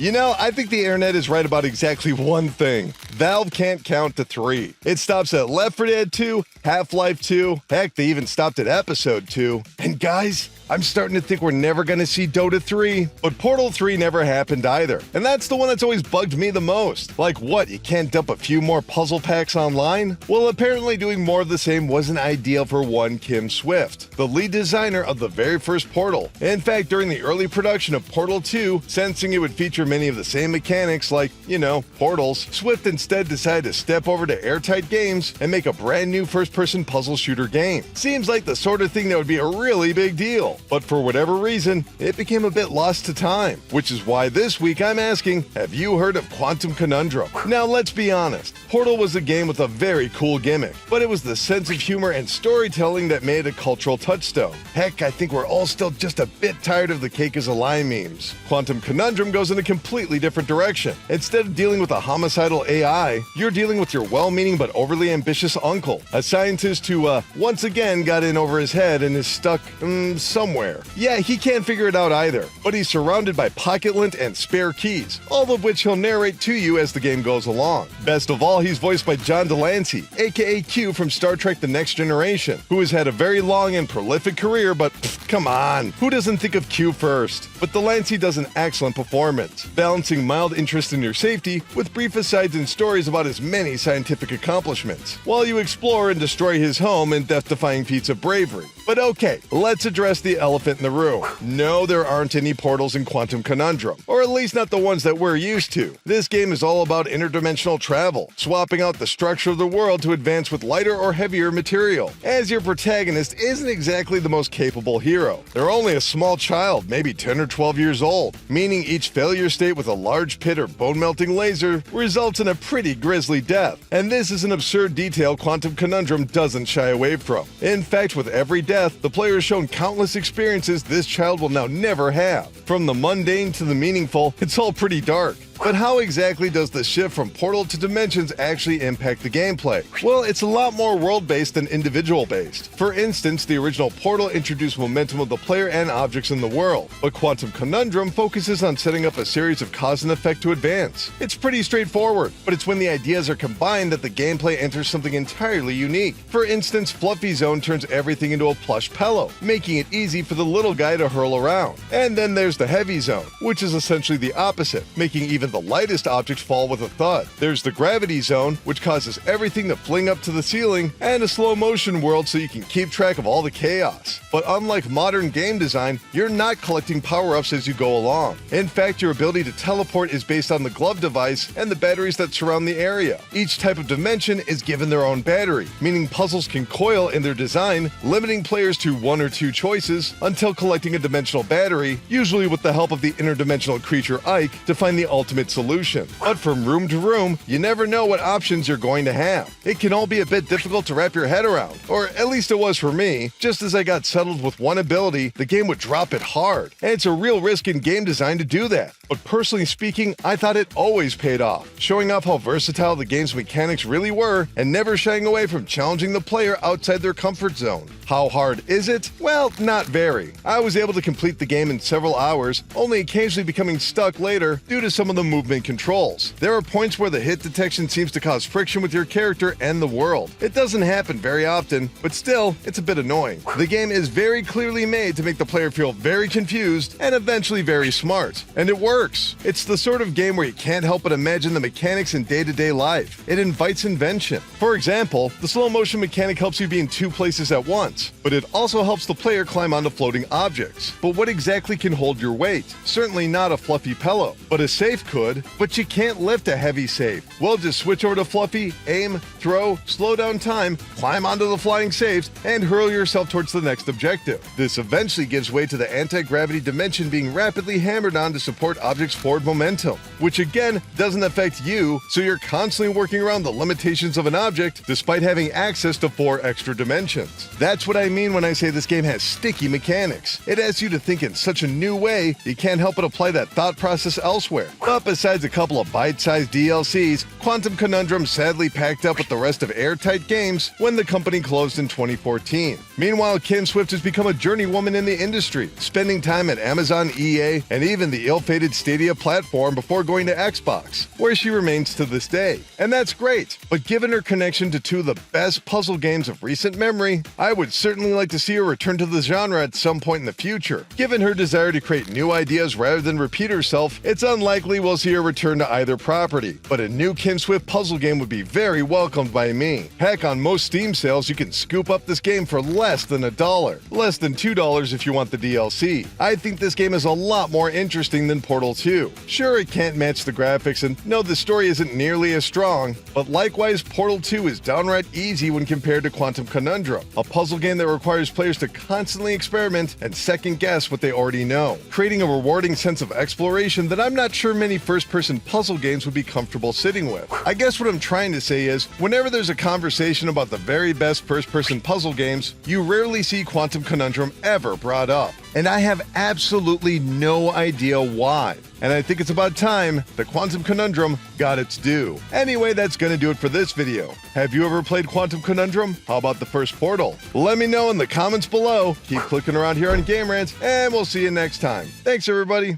You know, I think the internet is right about exactly one thing. Valve can't count to 3. It stops at Left 4 Dead 2, Half-Life 2, heck, they even stopped at Episode 2. And guys, I'm starting to think we're never going to see Dota 3. But Portal 3 never happened either. And that's the one that's always bugged me the most. Like what, you can't dump a few more puzzle packs online? Well, apparently doing more of the same wasn't ideal for one Kim Swift, the lead designer of the very first Portal. In fact, during the early production of Portal 2, sensing it would feature many of the same mechanics like, portals, Swift instead decided to step over to Airtight Games and make a brand new first-person puzzle shooter game. Seems like the sort of thing that would be a really big deal. But for whatever reason, it became a bit lost to time, which is why this week I'm asking, have you heard of Quantum Conundrum? Now let's be honest, Portal was a game with a very cool gimmick, but it was the sense of humor and storytelling that made it a cultural touchstone. Heck, I think we're all still just a bit tired of the cake is a lie memes. Quantum Conundrum goes in a completely different direction. Instead of dealing with a homicidal AI, you're dealing with your well-meaning but overly ambitious uncle, a scientist who once again got in over his head and is stuck somewhere. Yeah, he can't figure it out either, but he's surrounded by pocket lint and spare keys, all of which he'll narrate to you as the game goes along. Best of all, he's voiced by John Delancey, aka Q from Star Trek The Next Generation, who has had a very long and prolific career, but come on, who doesn't think of Q first? But Delancey does an excellent performance, balancing mild interest in your safety with brief asides and stories about his many scientific accomplishments, while you explore and destroy his home in death-defying feats of bravery. But okay, let's address the elephant in the room. No, there aren't any portals in Quantum Conundrum, or at least not the ones that we're used to. This game is all about interdimensional travel, swapping out the structure of the world to advance with lighter or heavier material, as your protagonist isn't exactly the most capable hero. They're only a small child, maybe 10 or 12 years old, meaning each failure state with a large pit or bone-melting laser results in a pretty grisly death. And this is an absurd detail Quantum Conundrum doesn't shy away from. In fact, with every death, the player is shown countless experiences this child will now never have. From the mundane to the meaningful, it's all pretty dark. But how exactly does the shift from Portal to Dimensions actually impact the gameplay? Well, it's a lot more world-based than individual-based. For instance, the original Portal introduced momentum of the player and objects in the world, but Quantum Conundrum focuses on setting up a series of cause and effect to advance. It's pretty straightforward, but it's when the ideas are combined that the gameplay enters something entirely unique. For instance, Fluffy Zone turns everything into a plush pillow, making it easy for the little guy to hurl around. And then there's the Heavy Zone, which is essentially the opposite, making even the lightest objects fall with a thud. There's the Gravity Zone, which causes everything to fling up to the ceiling, and a slow motion world so you can keep track of all the chaos. But unlike modern game design, you're not collecting power-ups as you go along. In fact, your ability to teleport is based on the glove device and the batteries that surround the area. Each type of dimension is given their own battery, meaning puzzles can coil in their design, limiting players to one or two choices until collecting a dimensional battery, usually with the help of the interdimensional creature Ike, to find the ultimate solution. But from room to room, you never know what options you're going to have. It can all be a bit difficult to wrap your head around, or at least it was for me. Just as I got settled with one ability, the game would drop it hard, and it's a real risk in game design to do that. But personally speaking, I thought it always paid off, showing off how versatile the game's mechanics really were and never shying away from challenging the player outside their comfort zone. How hard is it? Well, not very. I was able to complete the game in several hours, only occasionally becoming stuck later due to some of the movement controls. There are points where the hit detection seems to cause friction with your character and the world. It doesn't happen very often, but still, it's a bit annoying. The game is very clearly made to make the player feel very confused and eventually very smart. And it works. It's the sort of game where you can't help but imagine the mechanics in day-to-day life. It invites invention. For example, the slow motion mechanic helps you be in two places at once, but it also helps the player climb onto floating objects. But what exactly can hold your weight? Certainly not a fluffy pillow, but a safe could, but you can't lift a heavy safe. Well, just switch over to Fluffy, aim, throw, slow down time, climb onto the flying safes, and hurl yourself towards the next objective. This eventually gives way to the anti-gravity dimension being rapidly hammered on to support objects' forward momentum, which again doesn't affect you, so you're constantly working around the limitations of an object despite having access to 4 extra dimensions. That's what I mean when I say this game has sticky mechanics. It asks you to think in such a new way, you can't help but apply that thought process elsewhere. But besides a couple of bite-sized DLCs, Quantum Conundrum sadly packed up with the rest of Airtight Games when the company closed in 2014. Meanwhile, Kim Swift has become a journeywoman in the industry, spending time at Amazon, EA, and even the ill-fated Android Stadia platform before going to Xbox, where she remains to this day. And that's great, but given her connection to two of the best puzzle games of recent memory, I would certainly like to see her return to the genre at some point in the future. Given her desire to create new ideas rather than repeat herself, it's unlikely we'll see her return to either property, but a new Kim Swift puzzle game would be very welcomed by me. Heck, on most Steam sales, you can scoop up this game for less than $1, less than $2 if you want the DLC. I think this game is a lot more interesting than Portal 2. Sure, it can't match the graphics, and no, the story isn't nearly as strong, but likewise, Portal 2 is downright easy when compared to Quantum Conundrum, a puzzle game that requires players to constantly experiment and second-guess what they already know, creating a rewarding sense of exploration that I'm not sure many first-person puzzle games would be comfortable sitting with. I guess what I'm trying to say is, whenever there's a conversation about the very best first-person puzzle games, you rarely see Quantum Conundrum ever brought up. And I have absolutely no idea why. And I think it's about time the Quantum Conundrum got its due. Anyway, that's gonna do it for this video. Have you ever played Quantum Conundrum? How about the first Portal? Let me know in the comments below. Keep clicking around here on Game Rants, and we'll see you next time. Thanks, everybody.